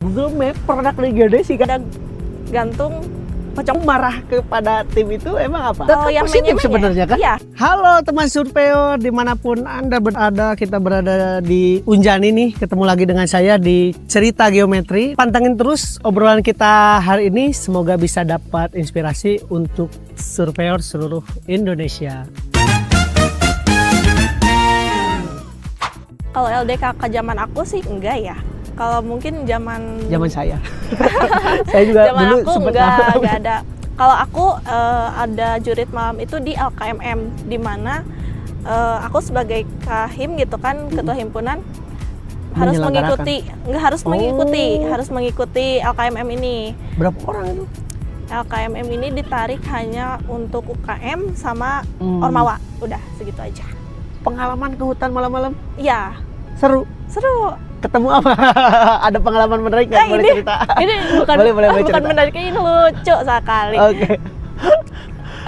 Google Map produk degradasi kan. Ada gantung pocong. Marah kepada tim itu emang apa? Oh, yang positif menye-menye. sebenarnya kan? Iya. Halo teman surveyor dimanapun Anda berada, kita berada di Unjani nih, ketemu lagi dengan saya di Cerita Geometri. Pantengin terus obrolan kita hari ini, semoga bisa dapat inspirasi untuk surveyor seluruh Indonesia. Kalau LDKK zaman aku sih enggak ya. Kalau mungkin zaman saya. Saya juga zaman dulu aku sempat enggak ada. Kalau aku ada jurit malam itu di LKMM, di mana aku sebagai kahim gitu kan, ketua himpunan harus mengikuti, harus mengikuti LKMM ini. Berapa orang itu? LKMM ini ditarik hanya untuk UKM sama Ormawa, udah segitu aja. Pengalaman ke hutan malam-malam? Iya. Seru. Ketemu apa? Ada pengalaman menarik nggak? Boleh cerita? Ini bukan boleh bukan menarik, ini lucu sekali. Oke.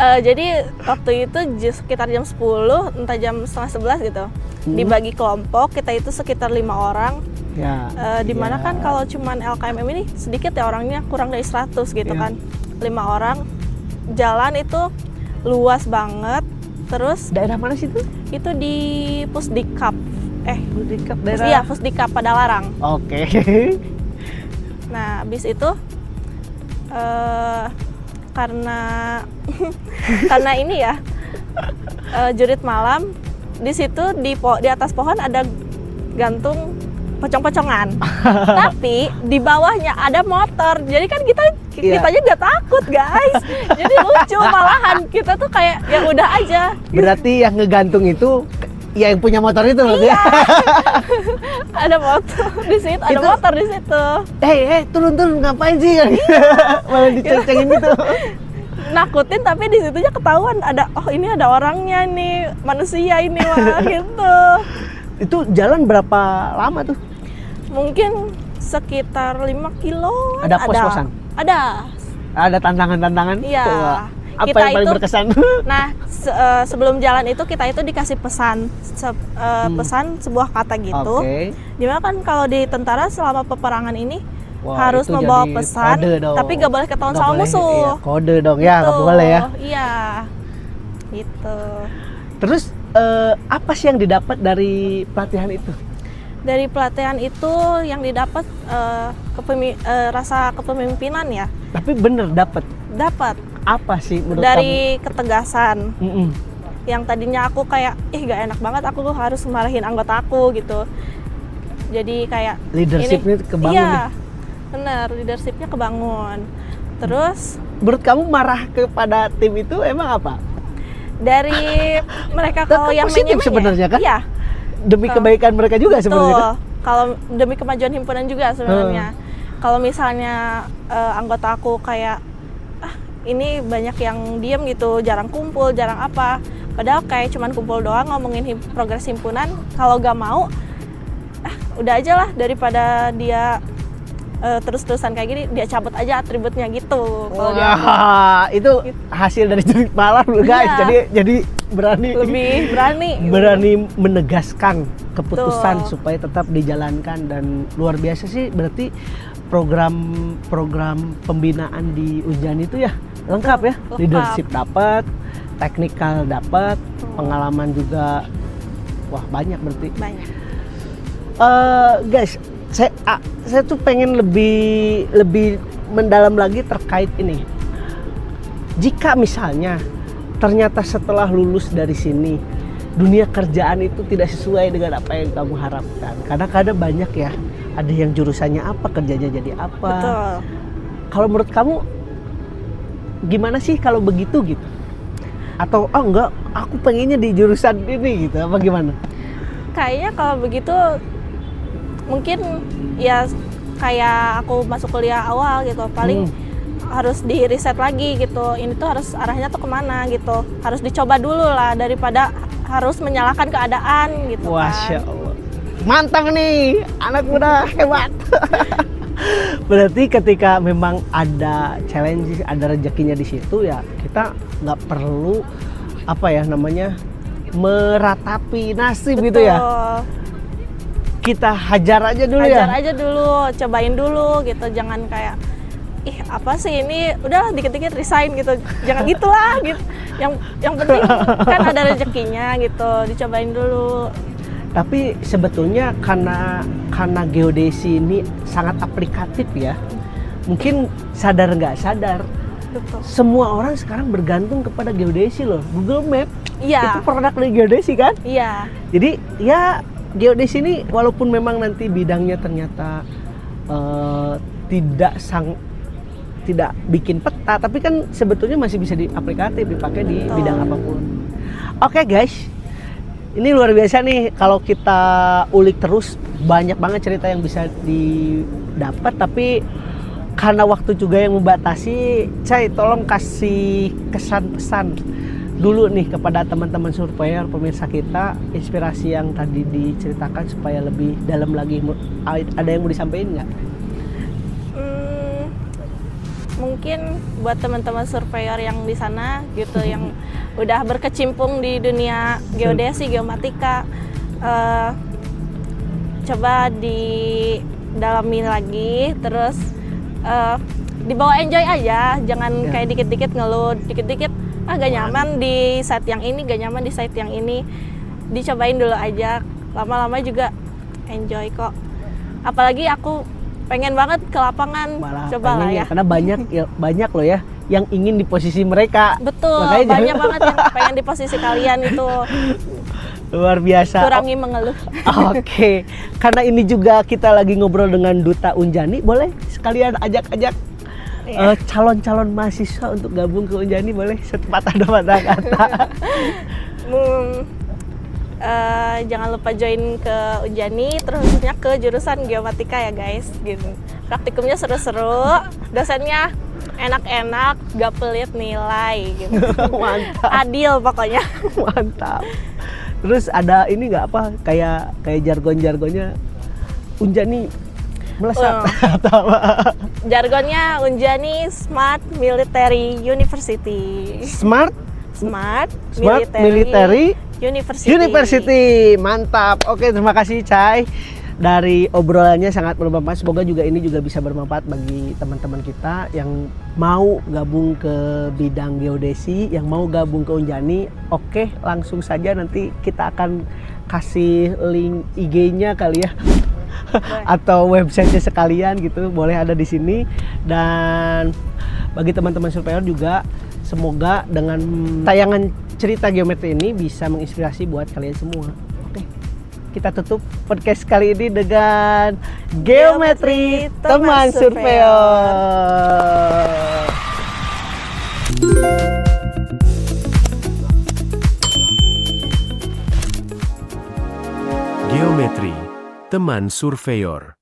Jadi waktu itu sekitar jam 10, entah jam setengah 11 gitu. Dibagi kelompok, kita itu sekitar 5 orang. Ya. Dimana kan kalau cuman LKMM ini sedikit ya orangnya, kurang dari 100 gitu kan. 5 orang, jalan itu luas banget. Terus Daerah mana sih itu? itu di Pusdikap. Pusdikap daerah. Iya, Pusdikap Padalarang. Oke. Nah, habis itu karena karena ini ya jurit malam, di situ di atas pohon ada gantung pocong-pocongan. Tapi di bawahnya ada motor. Jadi kan kita aja nggak takut, guys. Jadi lucu malahan, kita tuh kayak ya udah aja. Berarti yang ngegantung itu ya yang punya motor itu berarti. Iya. Ada motor di situ, ada motor di situ. Turun ngapain sih? Malah diceng-cengin gitu. Nakutin, tapi di situnya ketahuan ini ada orangnya nih, manusia ini mah gitu. Itu jalan berapa lama tuh? Mungkin sekitar 5 kilo. Ada pos-posan? Ada tantangan-tantangan? Iya. Apa Kita yang paling itu, berkesan? Nah, sebelum jalan itu kita itu dikasih pesan sebuah kata gitu. Oke. Dimana kan kalau di tentara selama peperangan ini harus membawa pesan, tapi gak boleh ketahuan sama musuh. Iya, kode dong ya, nggak boleh ya. Iya, gitu. Terus apa sih yang didapat dari pelatihan itu? Dari pelatihan itu yang didapat rasa kepemimpinan ya. Tapi bener dapat. Apa sih menurut dari kamu? Ketegasan. Yang tadinya aku kayak gak enak banget, aku harus marahin anggota aku gitu. Jadi kayak leadershipnya kebangun. Iya, bener, leadershipnya kebangun. Terus menurut kamu marah kepada tim itu emang apa? Dari mereka kalau yang positif sebenarnya kan? Iya. Demi kebaikan mereka juga sebenarnya kan? Kalau demi kemajuan himpunan juga sebenarnya. Kalau misalnya anggota aku kayak ini banyak yang diem gitu, jarang kumpul, jarang apa. Padahal kayak cuman kumpul doang ngomongin progres himpunan. Kalau gak mau, udah aja lah, daripada dia terus-terusan kayak gini, dia cabut aja atributnya gitu. Wah, itu hasil dari jurit malam loh guys. Iya. Jadi lebih berani menegaskan keputusan supaya tetap dijalankan, dan luar biasa sih. Berarti program pembinaan di Unjani itu ya lengkap ya. Leadership dapat, teknikal dapat, pengalaman juga. Wah, banyak berarti. Banyak. Guys, saya tuh pengen lebih mendalam lagi terkait ini. Jika misalnya ternyata setelah lulus dari sini dunia kerjaan itu tidak sesuai dengan apa yang kamu harapkan, karena kadang banyak ya, ada yang jurusannya apa, kerjanya jadi apa. Betul. Kalau menurut kamu gimana sih kalau begitu gitu? Atau enggak, aku pengennya di jurusan ini gitu, apa gimana? Kayaknya kalau begitu mungkin ya kayak aku masuk kuliah awal gitu, paling harus di riset lagi gitu, ini tuh harus arahnya tuh kemana gitu, harus dicoba dulu lah daripada harus menyalahkan keadaan gitu. Masya Allah, mantap nih, anak muda hebat. Berarti ketika memang ada challenge, ada rezekinya di situ ya, kita nggak perlu apa ya namanya meratapi nasib. Betul. Gitu ya. kita hajar aja dulu ya. Hajar aja dulu, cobain dulu gitu, jangan kayak ih apa sih ini, udah dikit-dikit resign gitu, jangan gitulah gitu. Yang penting kan ada rezekinya gitu, dicobain dulu. Tapi sebetulnya karena geodesi ini sangat aplikatif ya, mungkin sadar nggak sadar Betul. semua orang sekarang bergantung kepada geodesi loh. Google Map Iya. itu produk dari geodesi kan. Iya. Jadi ya geodesi ini walaupun memang nanti bidangnya ternyata tidak bikin peta, tapi kan sebetulnya masih bisa diaplikatif, dipakai di Betul. bidang apapun. Oke guys, ini luar biasa nih kalau kita ulik terus, banyak banget cerita yang bisa didapat, tapi karena waktu juga yang membatasi, Cai tolong kasih kesan-pesan dulu nih kepada teman-teman surveyor, pemirsa kita, inspirasi yang tadi diceritakan supaya lebih dalam lagi. Ada yang mau disampaikan nggak? Mungkin buat teman-teman surveyor yang di sana gitu, yang udah berkecimpung di dunia geodesi, geomatika, coba didalami lagi, terus dibawa enjoy aja, jangan kayak dikit-dikit ngeluh, dikit-dikit gak nyaman di site yang ini, gak nyaman di site yang ini, dicobain dulu aja, lama-lama juga enjoy kok. Apalagi aku pengen banget ke lapangan, coba lah ya. Karena banyak loh ya yang ingin di posisi mereka. Betul, makanya banyak banget yang pengen di posisi kalian itu. Luar biasa. Kurangi mengeluh. Oke, karena ini juga kita lagi ngobrol dengan Duta Unjani, boleh sekalian ajak-ajak calon-calon mahasiswa untuk gabung ke Unjani, boleh sepatah dua patah kata. Jangan lupa join ke Unjani, terus khususnya ke jurusan geomatika ya guys, gitu. Praktikumnya seru-seru, dosennya enak-enak, gak pelit nilai gitu. Mantap. Adil pokoknya. Mantap. Terus ada ini nggak apa kayak jargonnya Unjani melesat atau apa? Jargonnya Unjani Smart Military University. Smart Military University. Mantap. Oke, terima kasih Cai. Dari obrolannya sangat bermanfaat. Semoga juga ini juga bisa bermanfaat bagi teman-teman kita yang mau gabung ke bidang geodesi, yang mau gabung ke Unjani. Oke, langsung saja nanti kita akan kasih link IG-nya kali ya. Atau websitenya sekalian gitu, boleh ada di sini. Dan bagi teman-teman surveyor juga, semoga dengan tayangan cerita geometri ini bisa menginspirasi buat kalian semua. Oke, kita tutup podcast kali ini dengan geometri teman surveyor. Geometri teman surveyor.